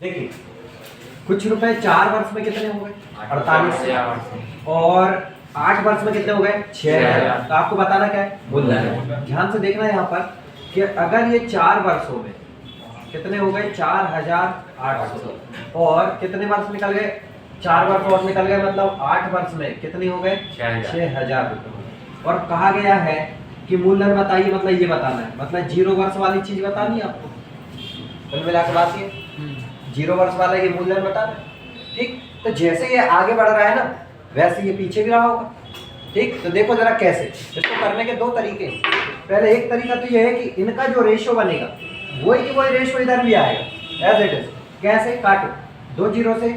देखिए कुछ रुपए 4 वर्ष में कितने हो गए 48, और 8 वर्ष में कितने हो गए 6,000। तो आपको बताना क्या है मूलधन। ध्यान से देखना यहाँ पर कि अगर ये 4 वर्षों में कितने हो गए 4,800, और कितने वर्ष निकल गए 4 वर्ष और निकल गए, मतलब 8 वर्ष में कितने हो गए 6,000 रुपये। और कहा गया है कि मूलधन बताइए, मतलब ये बताना है, मतलब 0 वर्ष वाली चीज बतानी है आपको। कुल मिला के बात ये 0 वर्ष वाला ये मूलधन बताना है, ठीक। तो जैसे ये आगे बढ़ रहा है ना, वैसे ये पीछे भी रहा होगा, ठीक। तो देखो जरा कैसे इसको करने के 2 तरीके हैं। पहले एक तरीका तो ये है कि इनका जो रेशो बनेगा वही की वही रेशो इधर भी आएगा एज इट इज। कैसे काटो 2 0 से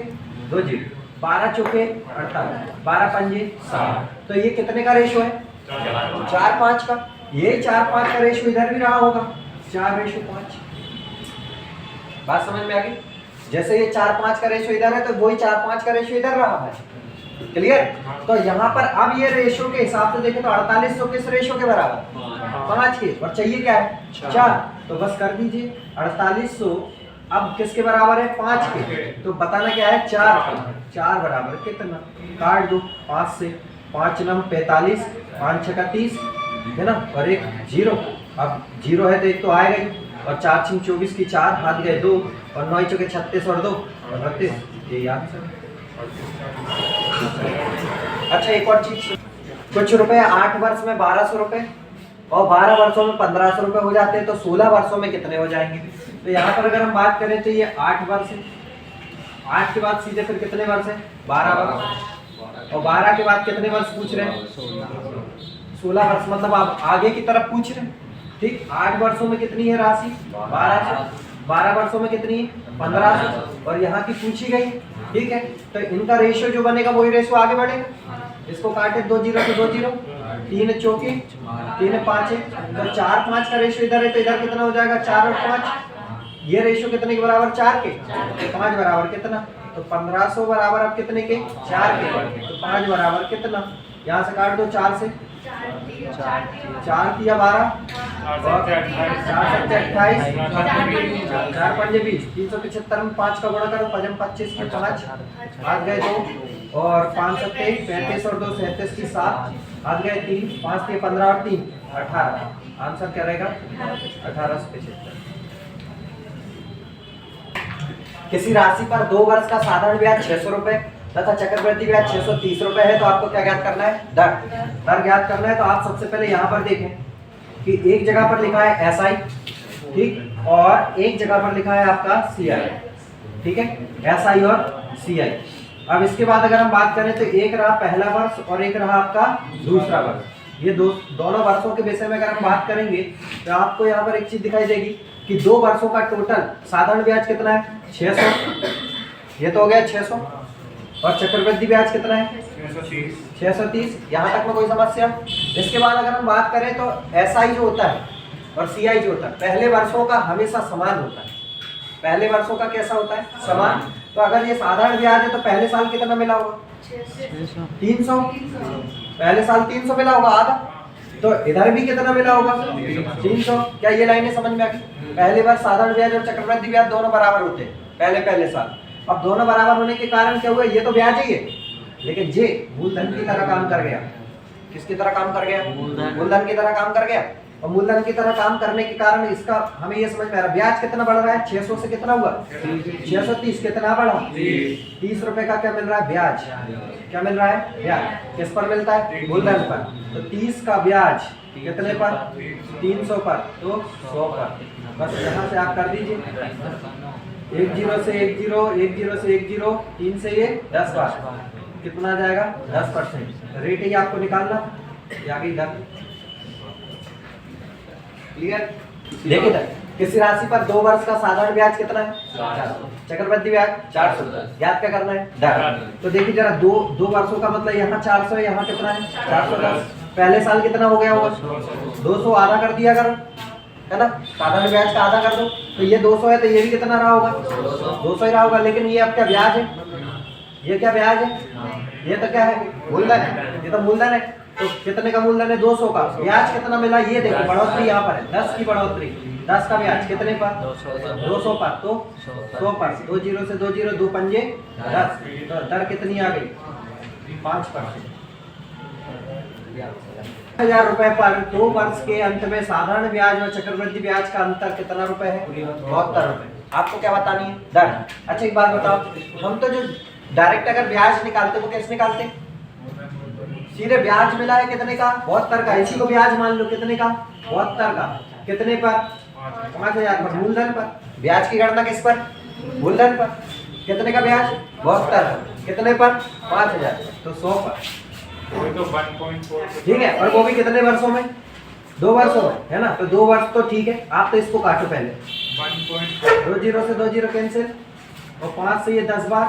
2 0, 12 चौके 48, 12 पंजे 60। तो ये कितने का रेशो है 4-5 का। ये 4-5 का रेशो इधर भी रहा होगा 4:5। बात समझ में आ गई। जैसे ये 4-5 का रेशो इधर है तो वही 4-5 का रेशो इधर रहा है, क्लियर। तो यहाँ पर अब ये रेशो के हिसाब से देखें तो 4800 किस रेशो के बराबर 5 के, और चाहिए क्या है 4। तो बस कर दीजिए 4800 अब किसके बराबर है 5 के। तो बताना क्या है 4 बराबर कितना, काट दो 5 से, 5 9 45, 5 6 30 है ना, और एक 0। अब 0 है तो एक तो आएगा ही, और 4 6 24 की 4 हाथ गए 2, और 9 चौके 36 और 2 और 32। ये याद है। अच्छा एक और चीज, कुछ रुपए 8 वर्ष में 1200 रुपए, और 12 वर्षों में 1500 रुपए हो जाते हैं, तो 16 वर्षों में कितने हो जाएंगे। तो यहाँ पर अगर हम बात करें तो ये 8 वर्ष है, 8 के बाद सीधे फिर कितने वर्ष है 12 वर्ष, और 12 के बाद कितने वर्ष पूछ रहे हैं 16 वर्ष, मतलब आप आगे की तरफ पूछ रहे हैं, ठीक। 8 वर्षों में कितनी है राशि 1200, 12 वर्षों में कितनी है 1500, और यहाँ की पूछी गई, ठीक है। तो इनका रेशियो जो बनेगा वही रेशियो आगे बढ़ेगा। इसको काटे 2 0 से 2 0, 3 चौके 3 5 है, तो 4-5 का रेशियो इधर है, तो इधर कितना हो जाएगा 4 और 5। ये रेशियो कितने के बराबर 4 के, तो 5 बराबर कितना, तो 1500 बराबर अब कितने के 4 के, तो 5 बराबर कितना, यहाँ से काट दो 4 से, 4 तिया 12, 4 7 28, 4 5 20, 375 में 5 का गुणा करो, 5 25 की 5 हाथ गए 2, और 5 7 35 और 2 37 की 7 हाथ गए 3, 5 3 15 और 3 18। आंसर क्या रहेगा 1875। किसी राशि पर 2 वर्ष का साधारण ब्याज 600 रुपए तथा चक्रवृद्धि ब्याज 630 रुपए है, तो आपको क्या ज्ञात करना है दर ज्ञात करना है। तो आप सबसे पहले यहाँ पर देखें कि एक जगह पर लिखा है SI, ठीक, और एक जगह पर लिखा है आपका CI, ठीक है, SI और CI। अब इसके बाद अगर हम बात करें तो एक रहा पहला वर्ष और एक रहा आपका दूसरा वर्ष। ये दोनों वर्षों के विषय में अगर हम बात करेंगे तो आपको यहाँ पर एक चीज दिखाई देगी कि 2 वर्षों का टोटल साधारण ब्याज कितना है 600, ये तो हो गया 600, और चक्रवृद्धि ब्याज कितना है 630। यहाँ तक में कोई समस्या। इसके बाद अगर हम बात करें तो SI जो होता है और CI जो होता है पहले वर्षों का हमेशा समान होता है। पहले वर्षों का कैसा होता है समान। तो अगर ये साधारण ब्याज है तो पहले साल कितना मिला होगा 300, पहले साल 300 मिला होगा आधा, तो इधर भी कितना मिला होगा 300। क्या ये लाइनें समझ में आ गई। पहले वर्ष साधारण ब्याज और चक्रवृद्धि ब्याज दोनों बराबर होते हैं पहले साल। अब दोनों बराबर होने के कारण क्या हुआ, ये तो ब्याज ही है लेकिन ये मूलधन की तरह काम कर गया। किसकी तरह काम कर गया मूलधन की तरह काम कर गया। और मूलधन की तरह काम करने के कारण इसका हमें ये समझ में आ रहा है ब्याज कितना बढ़ रहा है 600 से कितना हुआ 630, कितना बढ़ा 30 रुपए का क्या मिल रहा है ब्याज। क्या मिल रहा है ब्याज, किस पर मिलता है मूलधन पर। तो 30 का ब्याज कितने पर 300 पर, तो 100 पर। बस यहाँ से आप कर दीजिए 1 0 से 1 0, 1 0 से 1 0, 3 से ये 10 बार कितना आ जाएगा 10%। रेट ही आपको निकालना आगे इधर, क्लियर। देखिए सर किसी राशि पर 2 वर्ष का साधारण ब्याज कितना है 400, चक्रवृद्धि ब्याज 400, याद क्या करना है दर। तो देखिए जरा 2 वर्षों का मतलब यहाँ 400 है, यहाँ कितना है 410। पहले साल कितना हो गया होगा 200, आधा कर दिया करो है ना, साधारण ब्याज का आधा कर दो, तो ये 200 है तो ये भी कितना रहा होगा 200 ही रहा होगा। लेकिन ये अब क्या ब्याज है, ये क्या ब्याज है, ये तो क्या है मूलधन है, ये तो मूलधन है। तो कितने का मूलधन है 200 का, ब्याज कितना मिला ये देखो बढ़ोतरी यहाँ पर है 10 की बढ़ोतरी, 10 का ब्याज कितने पर? 200 पर। तो 100 पर। 2 जीरो से 2 जीरो, 2 पंजे 10। तो दर कितनी आ गई? 5%। 1000 रुपए पर 2 वर्ष के अंत में साधारण ब्याज और चक्रवृद्धि ब्याज का अंतर कितना रुपए है? 72 रुपए। आपको क्या बतानी है? दर। अच्छा एक बात बताओ, हम तो जो डायरेक्ट अगर ब्याज निकालते वो कैसे निकालते? सीधे ब्याज मिला है कितने का? 72 का। इसी को ब्याज मान लो कितने का? 72 का। कितने पर? 5000 पर। मूलधन पर। ब्याज की गणना किस पर? मूलधन पर। कितने का ब्याज? 72। कितने पर? 5000। तो 100 पर। ठीक है। और वो भी कितने वर्षों में? 2 वर्षों में, है ना? तो 2 वर्ष तो ठीक है। आप तो इसको काटो पहले। 2 जीरो से 2 जीरो कैंसिल, और 5 से ये 10 बार,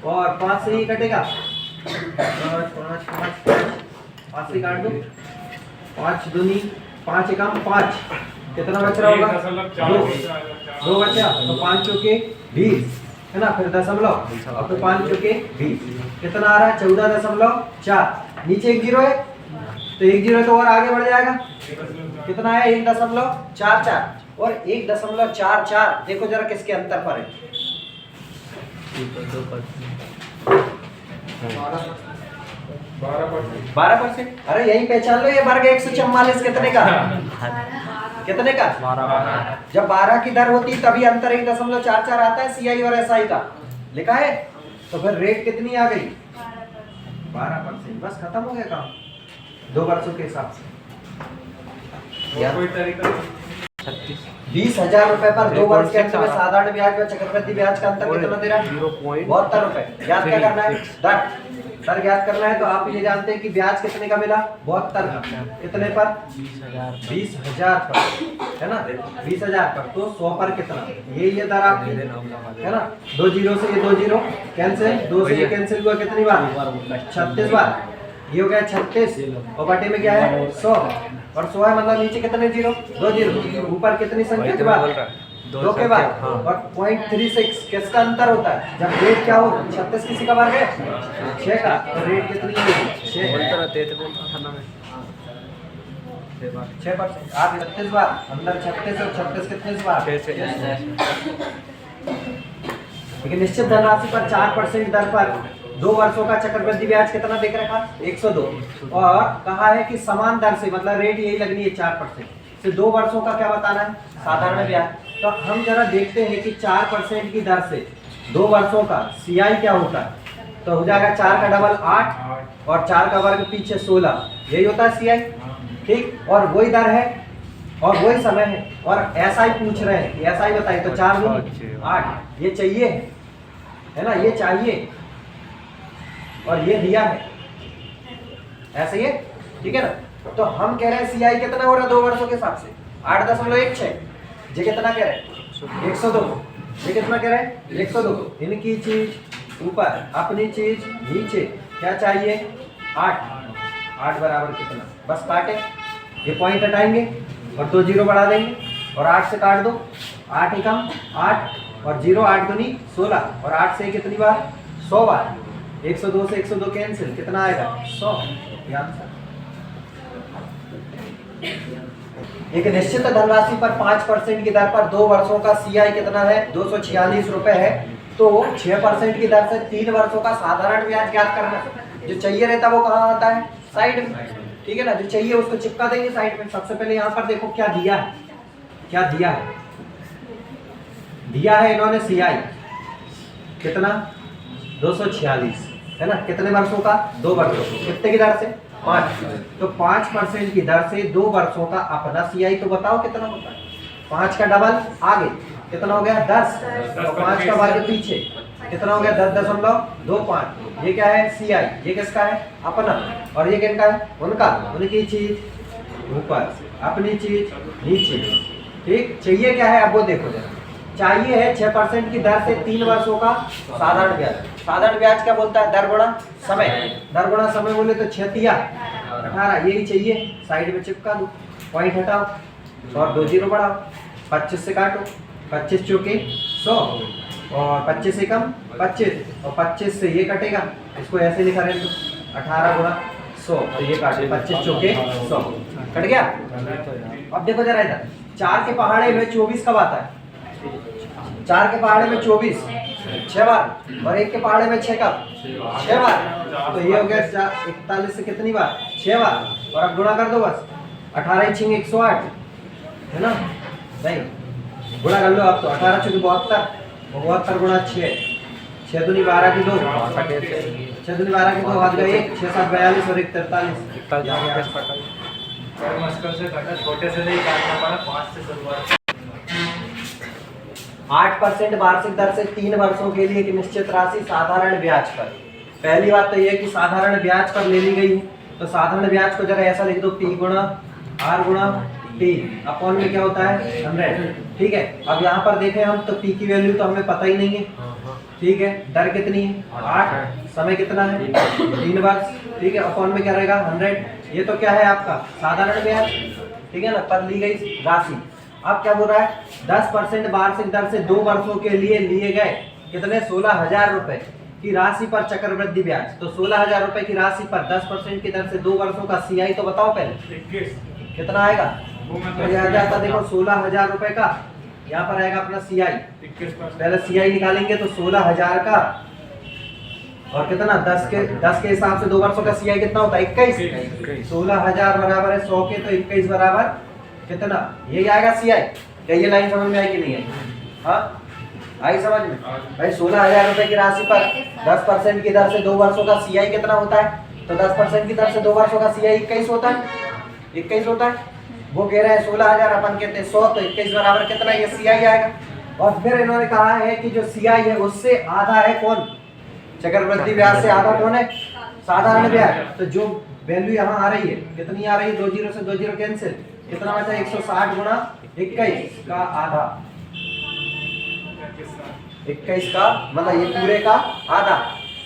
और 5 से ये कटेगा 5 से काट दो। 5 दूनी 5 एकम 5। कितना बच रहा होगा? 2 बचा। तो 5 चौके 20, है ना? फिर दशमलव, और फिर 5 चौके 20। कितना आ रहा है? 14.4। नीचे एक जीरो है तो एक जीरो तो और आगे बढ़ जाएगा। कितना है? 1.44। और 1.44 देखो जरा किसके अंतर पर है? 12%। अरे यही पहचान लो, ये वर्ग 144 कितने का? कितने का? 12। जब 12 की दर होती तभी अंतर 1.44 आता है सीआई और एसआई का। लिखा है। तो फिर रेट कितनी आ गई? 12%। बस खत्म हो गया काम 2 वर्षों के हिसाब से। 20,000 रुपए पर 2 वर्ष के अंत में साधारण ब्याज और चक्रवृद्धि ब्याज का अंतर कितना दे रहा है? 72 रुपए। याद क्या करना है? दर याद करना है। तो आप ये जानते हैं कि ब्याज कितने का मिला? 72 का। कितने पर? 20,000 पर, है ना? 20,000 पर। तो 100 पर कितना? ये दर आपकी, है ना? 2 जीरो से ये 2 जीरो कैंसिल, 2 से ये कैंसिल हुआ कितनी बार? 36 बार। ये हो गया 36, और बटे में क्या है? 100। और 100 है मतलब नीचे कितने जीरो? 2 जीरो। ऊपर कितनी संख्या के बाद? 2 के बाद। और 0.36 किसका अंतर होता है? जब रेट क्या हो? 36 किसी का वर्ग है? 6 का। तो रेट कितनी है? 6%। आप 36 बार अंदर 36 और 36 कितने बार? लेकिन निश्चित धनराशि पर 4% दर पर 2 वर्षों का चक्रवृद्धि ब्याज कितना देख रखा? 102। और कहा है कि समान दर से, मतलब रेट यही लगनी है 4% से 2 वर्षों का क्या बताना है? साधारण ब्याज। तो हम जरा देखते हैं कि 4% की दर से 2 वर्षों का सीआई क्या होता है? तो हो जाएगा 4 का डबल 8, और 4 का वर्ग पीछे 16। यही होता है सीआई। ठीक। और वही दर है और वही समय है, और एसआई पूछ रहे हैं कि एसआई बताइए। तो 4 दूनी 8। ये चाहिए, है ना? ये चाहिए, और ये दिया है। ऐसे ही है। ठीक है ना? तो हम कह रहे हैं सीआई कितना हो रहा है 2 वर्षों के हिसाब से? 8.16। ये कितना कह रहे हैं? 102। ये कितना कह रहे हैं? 102। इनकी चीज ऊपर, अपनी चीज नीचे। क्या चाहिए? 8 बराबर कितना? बस काटे, ये पॉइंट हटाएंगे और 2 जीरो बढ़ा देंगे, और 8 से काट दो। 8 एकम 8, और 0 8 दूनी 16, और 8 से कितनी बार? 100 बार। 102 से 102 कैंसिल, कितना आएगा? 100। एक निश्चित धनराशि पर 5% की दर पर 2 वर्षों का सीआई कितना है? 246 रुपए है। तो 6% की दर से 3 वर्षों का साधारण ब्याज ज्ञात करना। जो चाहिए रहता है वो कहाँ आता है? साइड में। ठीक है ना? जो चाहिए उसको चिपका देंगे साइड में। सबसे पहले यहाँ पर देखो क्या दिया है। क्या दिया है? दिया है इन्होंने सीआई कितना? 246, है ना? कितने वर्षों का? 2 वर्षों। कितने की दर से? 5। तो 5% की दर से 2 वर्षों का अपना सीआई तो बताओ कितना होता है? 5 का डबल आगे कितना हो गया? 10। तो 5 का वर्ग पीछे कितना हो गया? 10.25। ये क्या है? सीआई। ये किसका है? अपना। और ये किनका है? उनका। उनकी चीज ऊपर, अपनी चीज नीचे। ठीक। चाहिए क्या है? अब वो देखो जरा। चाहिए है 6% की दर से 3 वर्षों का साधारण ब्याज। साधारण ब्याज क्या बोलता है? दर गुणा समय। दर गुणा समय बोले तो 6 तिया 18। यही चाहिए, साइड में चिपका दो, पॉइंट हटाओ, और 2 जीरो बढ़ाओ। 25 से काटो, 25 चौके 100, और 25 एकम 25, और 25 से ये कटेगा, इसको ऐसे लिखा रहे तो 18 गुणा 100। तो ये काटे 25 चौके 100 कट गया। अब देखो जरा इधर, 4 के पहाड़े में 24 कब आता है? 4 के पहाड़े में 24 6 बार, और 1 के पहाड़े में 6 कब? 6 बार। तो ये हो गया 41 से कितनी बार? 6 बार। और अब गुणा कर दो बस, 18 छिंग 108 है ना, नहीं गुणा कर लो अब तो, 18 छिंग 72, 72 गुणा 6, 6 दूनी 12 की 2, 6 दूनी 12 की 2 हाथ गए 1, 6 7 42 और 1 43। मुश्किल से घटा, छोटे से नहीं काटना पड़ा, 5 से शुरुआत। 8% वार्षिक दर से 3 वर्षों के लिए एक निश्चित राशि साधारण ब्याज पर। पहली बात तो ये है कि साधारण ब्याज पर ले ली गई है, तो साधारण ब्याज को जरा ऐसा लिख दो, P गुणा R गुणा T अपॉन में क्या होता है 100। ठीक है, अब यहाँ पर देखें हम तो P की वैल्यू तो हमें पता ही नहीं है। ठीक है, दर कितनी है 8, समय कितना है 3 वर्ष। ठीक है, अपॉन में क्या रहेगा 100। ये तो क्या है आपका साधारण ब्याज, ठीक है ना, पर ली गई राशि। अब क्या बोल रहा है 10% वार्षिक दर से 2 वर्षों के लिए लिए गए कितने 16,000 रुपए की राशि पर चक्रवृद्धि ब्याज। तो 16,000 रुपए की राशि पर 10% की दर से 2 वर्षों का CI तो बताओ पहले 21 कितना आएगा। तो यह आ जाता देखो 16,000 रुपए का, यहाँ पर आएगा अपना CI। 21%। पहले CI निकालेंगे तो 16,000 का और कितना 10 के हिसाब से 2 वर्षों का CI कितना होता है 21। 16,000 बराबर है 100 के, तो 21 बराबर कितना, यही आएगा CI। क्या ये लाइन समझ में आई कि नहीं आई? हाँ आई समझ में भाई। 16,000 रुपए की राशि पर 10% की दर से 2 वर्षों का CI कितना होता है? तो 10% की दर से 2 वर्षों का CI 21 होता है, 21 होता है। वो कह रहे हैं 16,000, अपन कहते हैं 100, तो 21 बराबर कितना, ये CI आएगा। और फिर इन्होंने कहा है कि जो CI है उससे आधा है कौन, चक्रवृद्धि ब्याज से आधा कौन है, साधारण ब्याज। तो जो वैल्यू यहाँ आ रही है कितनी आ रही है, 2 0 से 2 0 कैंसिल, कितना बचा 160 गुणा 21 का आधा, 21 का मतलब ये पूरे का आधा,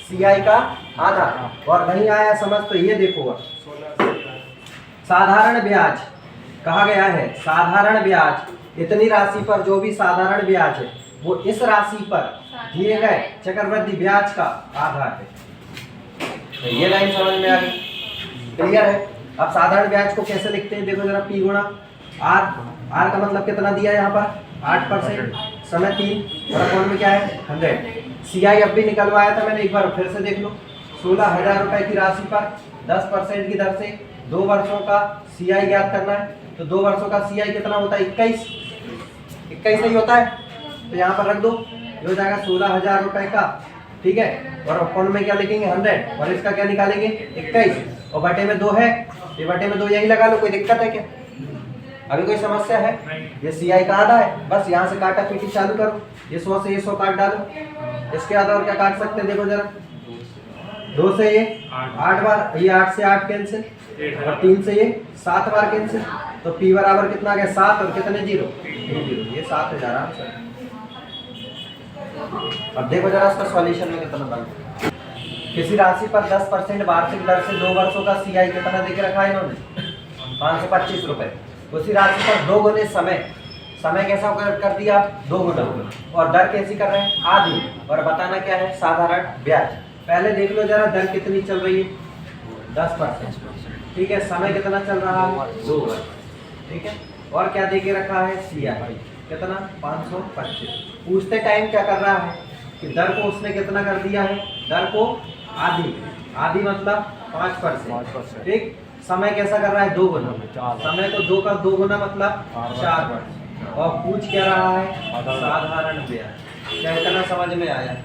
CI का आधा। और नहीं आया समझ तो ये देखो, साधारण ब्याज कहा गया है, साधारण ब्याज इतनी राशि पर जो भी साधारण ब्याज है वो इस राशि पर दिए गए चक्रवृद्धि ब्याज का आधा है। तो ये लाइन समझ में आ गई, क्लियर है। अब साधारण ब्याज को कैसे लिखते हैं देखो जरा, P गुणा R। R का मतलब कितना दिया है यहाँ पर 8%, समय 3 और अकाउंट में क्या है 100। CI अब भी निकलवाया था मैंने, एक बार फिर से देख लो। 16,000 रुपए की राशि पर 10% की दर से 2 वर्षों का CI ज्ञात करना है। तो 2 वर्षों का CI कितना होता है 21 ही होता है। तो यहाँ पर रख दो, ये हो जाएगा 16,000 रुपए का। ठीक है, और अकाउंट में क्या लिखेंगे 100, और इसका क्या निकालेंगे 21, और बटे में 2 है, ये बटे में 2 यही लगा लो, कोई दिक्कत है क्या, अभी कोई समस्या है? ये CI का आधा है, बस यहाँ से काटा पीटी चालू करो, ये 100 से ये 100 काट डालो, इसके आधा और क्या काट सकते हैं देखो जरा, 2 से ये 8 बार, ये 8 से 8 कैंसिल, और 3 से ये 7 बार कैंसिल। तो P बराबर कितना आ गया 7 और कितने 0, ये 7,000 आंसर। अब देखो जरा इसका सॉल्यूशन में कितना बन, किसी राशि पर 10% वार्षिक दर से 2 वर्षों का CI कितना देके रखा है इन्होंने 525 रुपए। उसी राशि पर 2 गुने समय कैसा कर दिया 2 गुना, और दर कैसी कर रहे हैं आधी, और बताना क्या है साधारण ब्याज। पहले देख लो जरा दर कितनी चल रही है 10%, ठीक है, समय कितना चल रहा है 2 वर्ष, ठीक है, और क्या देके रखा है CI कितना 525। पूछते टाइम क्या कर रहा है कि दर को उसने कितना कर दिया है, दर को आधी मतलब 5%, ठीक। समय कैसा कर रहा है 2 गुना, समय को 2 का 2 गुना मतलब 4 वर्ष, और पूछ क्या रहा है साधारण ब्याज। क्या इतना समझ में आया,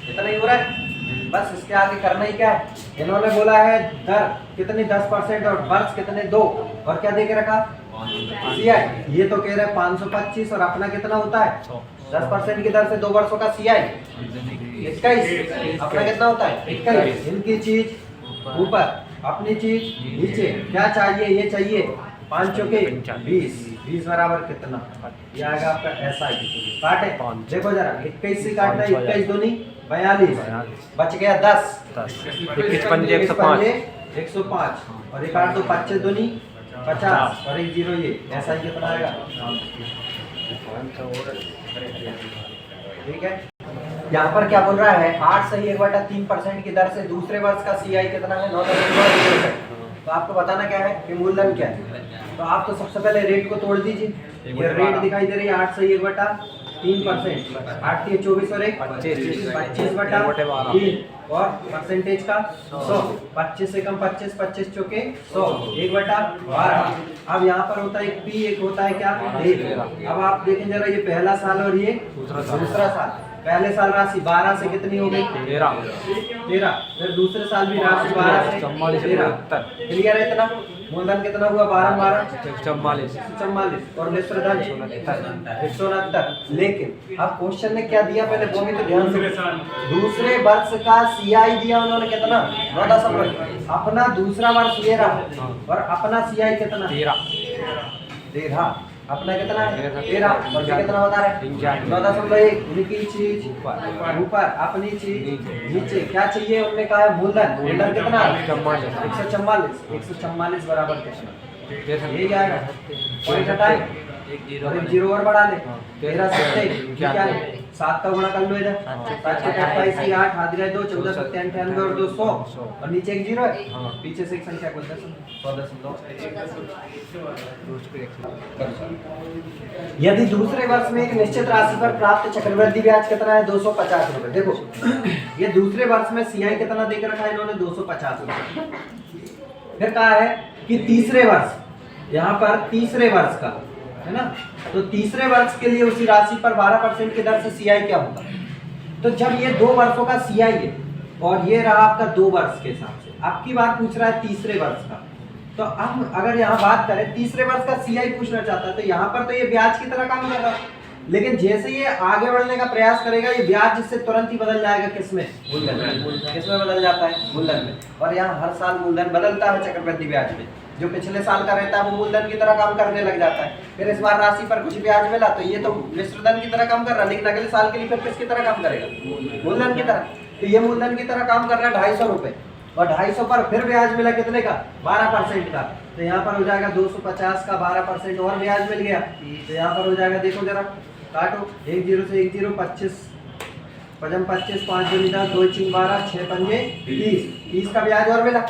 इतना ही हो रहा है, बस इसके आगे करना ही क्या है। इन्होंने बोला है दर कितनी 10% और वर्ष कितने 2, और क्या देके रखा CI, ये तो कह रहे हैं 525, और अपना कितना होता है 10% की दर से 2 वर्षों का CI 21, अपना कितना होता है 21। इनकी चीज ऊपर अपनी चीज नीचे, क्या चाहिए ये चाहिए 5 चौके 20 बराबर कितना, ये आएगा आपका SI। काटे देखो जरा 21 से काटना, 21 दूनी 42, बच गया 10, 21 पंजे 105, और ये काट दो 25 दूनी 50, और 1 0, ये SI कितना आएगा, ठीक है। यहाँ पर क्या बोल रहा है 8 सही 1/3% की दर से दूसरे वर्ष का CI कितना है 9। तो आपको बताना क्या है कि मूलधन क्या है, तो आप तो सबसे पहले रेट को तोड़ दीजिए। ये रेट दिखाई दे रही है 8 से 1/3%, 8 के 24 और 1 25/3 और परसेंटेज का 100, 25 से कम 25, 25 चौके 100, 1/12। अब यहाँ पर होता है एक पी, एक होता है क्या, एक। अब आप देखें जरा, ये पहला साल और ये दूसरा साल। पहले साल राशि 12 से कितनी हो गई, 13। फिर दूसरे साल भी राशि 12 से 13। क्लियर है? इतना मूलधन कितना हुआ, 12 44 और मिश्र धन 169। लेकिन अब क्वेश्चन ने क्या दिया, पहले वो भी तो ध्यान से। दूसरे वर्ष का सीआई दिया उन्होंने कितना, 9.5। अपना दूसरा वर्ष ये रहा और अपना सीआई कितना, 13। अपना कितना है, 13। और ये कितना बता रहे, 9.1। उनकी चीज ऊपर, अपनी चीज नीचे। क्या चाहिए उन्होंने कहा है, मूलधन। मूलधन कितना, 144 बराबर कितना, यही आएगा। कोई घटाए और एक जीरो और बढ़ा ले, 13 से क्या है, 7 का गुणा कर लो इधर, 7 के 28 की 8, हाथ गए 2, 14 सत्ते 98 और 200 और नीचे एक जीरो है, पीछे से एक संख्या को 100 यदि दूसरे वर्ष में एक निश्चित राशि पर प्राप्त चक्रवृद्धि ब्याज कितना है, 250 रुपए। देखो ये दूसरे वर्ष में सीआई कितना देकर रखा है इन्होंने, 250 रुपए। फिर कहा है कि तीसरे वर्ष, यहाँ पर तीसरे वर्ष का है ना, तो तीसरे वर्ष के लिए उसी राशि पर 12% की दर से सीआई क्या होगा। तो जब ये 2 वर्षों का सीआई है और ये रहा आपका 2 वर्ष के हिसाब से, आपकी बात पूछ रहा है तीसरे वर्ष का, तो हम अगर यहाँ बात करें तीसरे वर्ष का सीआई पूछना चाहता है, तो यहाँ पर तो ये ब्याज की तरह काम कर रहा है, लेकिन जैसे ये आगे बढ़ने का प्रयास करेगा, ये ब्याज जिससे तुरंत ही बदल जाएगा किसमें, मूलधन में। किसमें बदल जाता है, मूलधन में। और यहाँ हर साल मूलधन बदलता है चक्रवृद्धि ब्याज में। जो पिछले साल का रहता है वो मूलधन की तरह काम करने लग जाता है। फिर इस बार राशि पर कुछ ब्याज मिला तो ये तो मिश्रधन की तरह काम कर रहा है, लेकिन अगले साल के लिए फिर किसकी तरह काम करेगा, मूलधन की तरह। तो ये मूलधन की तरह काम कर रहा है 250 रुपए, और 250 पर फिर ब्याज मिला कितने का, 12% का। तो यहाँ पर हो जाएगा 250 का 12% और ब्याज मिल गया। तो यहाँ पर हो जाएगा, देखो जरा काटो, 1 0 से 1 0, 25 5 25, 5 2 10, 2 3 12, 6 5 30 का ब्याज और मिला।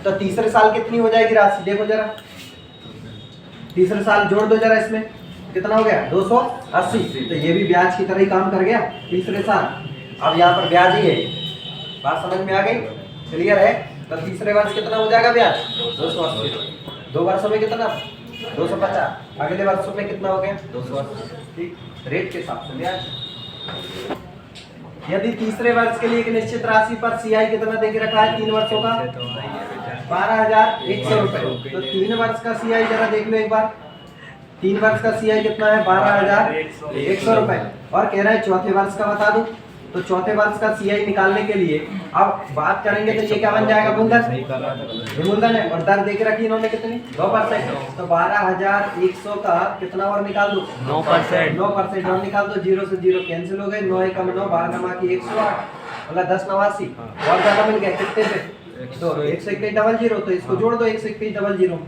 तो तीसरे साल कितनी हो जाएगी राशि, देखो जरा, तीसरे साल जोड़ दो जरा, इसमें कितना हो गया, 280। तो ये भी ब्याज की तरह ही काम कर गया तीसरे साल। अब यहाँ पर ब्याज ही है, बात समझ में आ गई, क्लियर है। तो तीसरे वर्ष कितना हो जाएगा ब्याज, 280। 2 वर्षों में कितना, 250। अगले वर्षों में कितना हो गया, 280। ठीक, रेट के हिसाब से ब्याज। यदि तीसरे वर्ष के लिए एक निश्चित राशि पर सीआई कितना देके रखा है, 3 वर्षों का 12,100 रुपए। तो 3 वर्ष का सीआई जरा देख लो एक बार, 3 वर्ष का सीआई कितना है, 12,100 रुपए। और कह रहा है चौथे वर्ष का बता दूं, तो चौथे वर्ष का सीआई निकालने के लिए अब बात करेंगे तो ये क्या बन जाएगा, मूलधन। मूलधन है और दर देख रखी इन्होंने कितनी, 9%। तो 12,100 का कितना और निकाल दो, 9% और निकाल दो। 0 से 0 कैंसिल हो गए, 9 एकम 9, 12 नमा की 108, मतलब 1089 और ज्यादा मिल गया कितने पे, तो 121 00। तो इसको जोड़ दो, 121 00,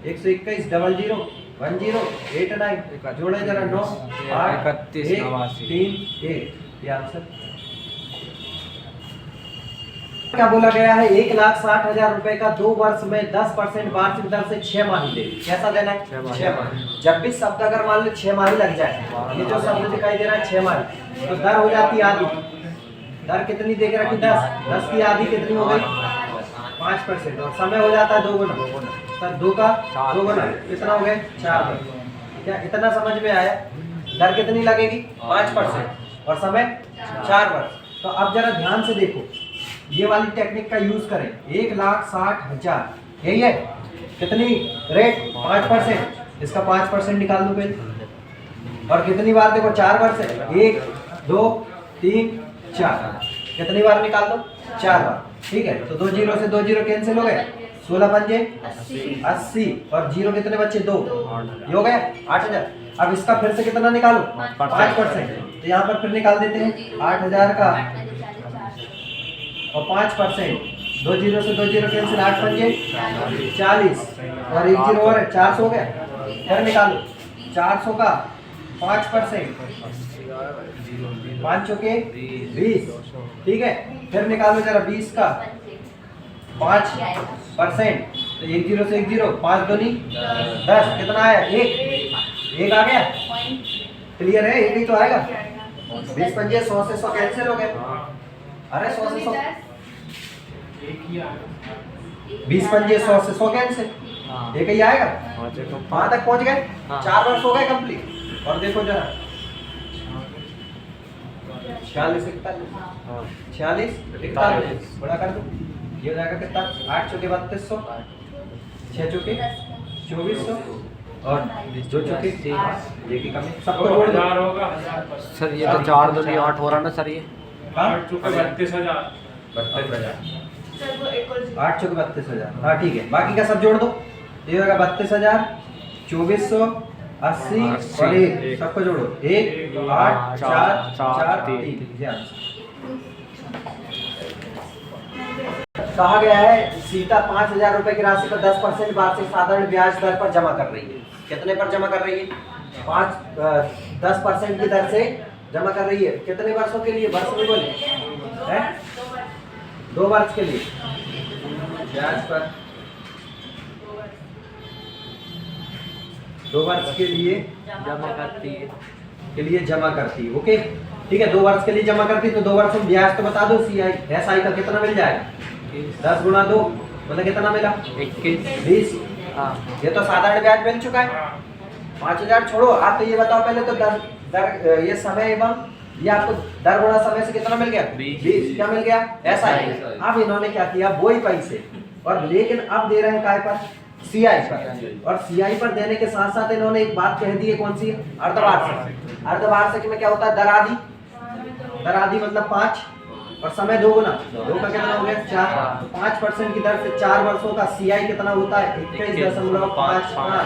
121 00 1089, जोड़े जरा 9 8 3 1, ये आंसर। क्या बोला गया है, 1,60,000 रुपए का 2 वर्ष में 10% वार्षिक दर से 6 माही दे। कैसा देना है, 6 माही। जब भी शब्द अगर मान लो 6 माही लग जाए, ये जो शब्द दिखाई दे रहा है 6 माही, तो दर हो जाती है आधी। दर कितनी दे के रखी, 10 की आधी कितनी हो गई, 5%। और समय हो जाता है 2 गुना, सर 2 का 2 गुना कितना हो गए, 4 वर्ष। क्या इतना समझ में आया, दर कितनी लगेगी, 5% और समय 4 वर्ष। तो अब जरा ध्यान से देखो, ये वाली टेक्निक का यूज करें। 1,60,000 यही है, कितनी रेट, 5%, इसका 5% निकाल दो पहले। और कितनी बार देखो, 4 वर्ष है, 1 2 3 4, कितनी बार निकाल दो, 4 बार। ठीक है, तो 2 0 से 2 0 कैंसिल हो गए, 16 पंजे 80 और 0 कितने बच्चे, 2, ये हो गया 8,000। अब इसका फिर से कितना निकालो, 5%। तो यहाँ पर फिर निकाल देते हैं 8,000 का और 5%, 2 0 से 2 0 कैंसिल, 8 पंजे 40 और 1 0 और है, 400 हो गया। फिर निकालो 400 का 5%, 5 चौके 20। ठीक है, फिर निकालो जरा 20 का 5%, तो 1 0 से 1 0, 5 दूनी 10, कितना आया? 1 आ गया। क्लियर है? 1 ही तो आएगा। 20 पंजे 100 से 100 कैंसिल हो गए। अरे 100 से 100 एक ही आ गया। 20 पंजे 100 से 100 कैंसिल, एक ही आएगा। वहां तक पहुंच गए। 4 वर्ष हो गए कंप्लीट। और देखो जरा 46 41 बड़ा कर दो। ये हो जाएगा कितना? 8 चौके 3200, 6 चौके 2400 और 2 चौके ये की कमी। सबको जोड़ दो। 1000 होगा 1000 पर। सर ये तो 4 दूनी 8 हो रहा ना सर ये। 8 चौके 32000। 32,000। 8 चौके 32,000। हाँ ठीक है, बाकी का सब जोड़ दो। ये होगा 32,000, 2400, 80 और 1, सबको जोड़ो। 1 8 4 4 3। कहा गया है सीता 5,000 रुपए की राशि पर 10% वार्षिक साधारण ब्याज दर पर जमा कर रही है। कितने पर जमा कर रही है? 10% की दर से जमा कर रही है। कितने वर्षों के लिए? वर्ष में बोले है 2 वर्ष के लिए ब्याज पर 2 वर्ष के लिए जमा करती है। ओके ठीक है, 2 वर्ष के लिए जमा करती है। तो 2 वर्ष में ब्याज तो बता दो। CI SI का कितना मिल जाएगा? 10 गुना 2 मतलब कितना मिला? 21 20। हाँ ये तो साधारण ब्याज मिल चुका है। 5,000 छोड़ो। आप तो ये बताओ पहले तो दर ये समय एवं ये आपको दर गुणा समय से कितना मिल गया? 20। क्या मिल गया? SI। अब इन्होंने क्या किया? वही पैसे और लेकिन अब दे रहे हैं काय पर? CI पर। और CI पर देने के साथ साथ इन्होंने एक बात कह दी है। कौन सी? अर्धवार्षिक। अर्धवार्षिक में क्या होता है? दर आधी मतलब 5 और समय 2 गुना 2 का कितना हो गया? 4। 5% की दर से 4 वर्षों का CI कितना होता है? 21.55।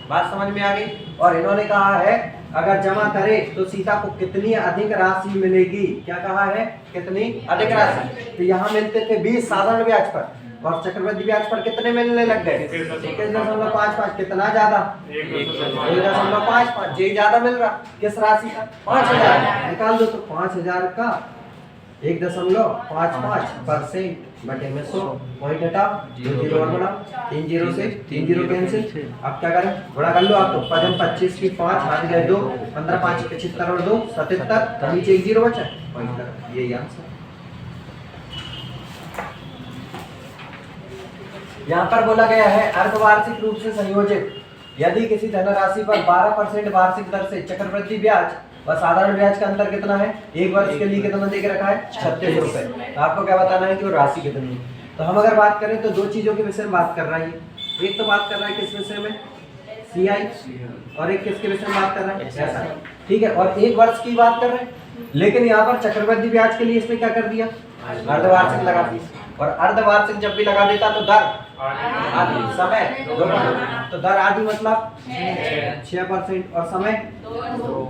बात समझ में आ गई। और इन्होंने कहा है अगर जमा करे तो सीता को कितनी अधिक राशि मिलेगी? क्या कहा है? कितनी अधिक राशि? तो यहाँ मिलते थे 20 साधारण ब्याज पर और चक्रवृद्धि ब्याज पर कितने मिलने लग गए? 21.55। कितना ज्यादा? 1.55। ये ज्यादा मिल रहा। किस राशि का? 5,000। निकाल दो तो 5,000 का 1.55% बटे में 100 पॉइंट हटा 0 और बड़ा 3 0 से 3 0 कैंसिल। अब क्या करें? बड़ा कर लो आप तो 25 की 5 हाथ गए 2 15 5 75 और 2 77 नीचे 1 0 बचा पॉइंट। यही आंसर। यहाँ पर बोला गया है अर्धवार्षिक रूप से संयोजित यदि किसी धनराशि पर 12% वार्षिक दर से चक्रवृद्धि ब्याज व साधारण ब्याज का अंतर कितना है? 1 वर्ष के लिए कितना दे के रखा है? 36 रुपए। तो आपको क्या बताना है कि वो राशि कितनी है। तो हम अगर बात करें तो 2 चीजों के विषय में बात कर रहा है। एक तो बात कर रहा है किस विषय में? CI और एक किसके विषय में बात कर रहा है? SI। ठीक है, और 1 वर्ष की बात कर रहे हैं। लेकिन यहाँ पर चक्रवृद्धि ब्याज के लिए इसने क्या कर दिया? अर्धवार्षिक लगा दिया। और अर्धवार्षिक जब भी लगा देता तो दर आधी, समय 2 गुना। तो दर आधी मतलब 6% और समय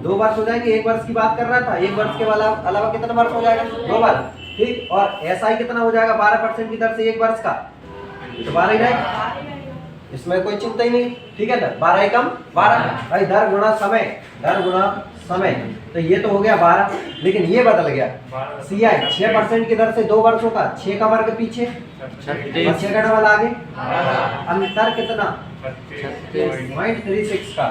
2 वर्ष हो जाएगी। 1 वर्ष की बात कर रहा था। 1 वर्ष के अलावा कितना वर्ष हो जाएगा? 2 वर्ष। ठीक, और SI कितना हो जाएगा? 12% की दर से 1 वर्ष का तो 12 ही रहेगा। इसमें कोई चिंता ही नहीं। ठीक है ना? 12 ही कम 12 भाई। दर गुणा समय तो ये तो हो गया 12। लेकिन ये बदल गया। CI 6% की दर से 2 वर्षों का 6 का वर्ग पीछे 6 का डबल आगे। अंतर कितना? 36.36 का।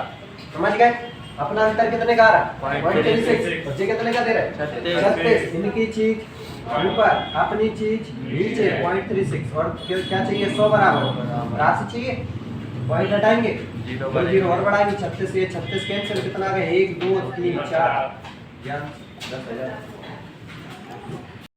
समझ गए? अपना अंतर कितने का आ रहा? 0.36। बच्चे कितने का दे रहे? 36। इनकी चीज ऊपर अपनी चीज नीचे 0.36 और क्या चाहिए? 100 बराबर राशि चाहिए। पॉइंट हटाएंगे 0 और बढ़ाएंगे 36 ये 36 कैंसिल। कितना आ गया? 1 2 3 4 10,000।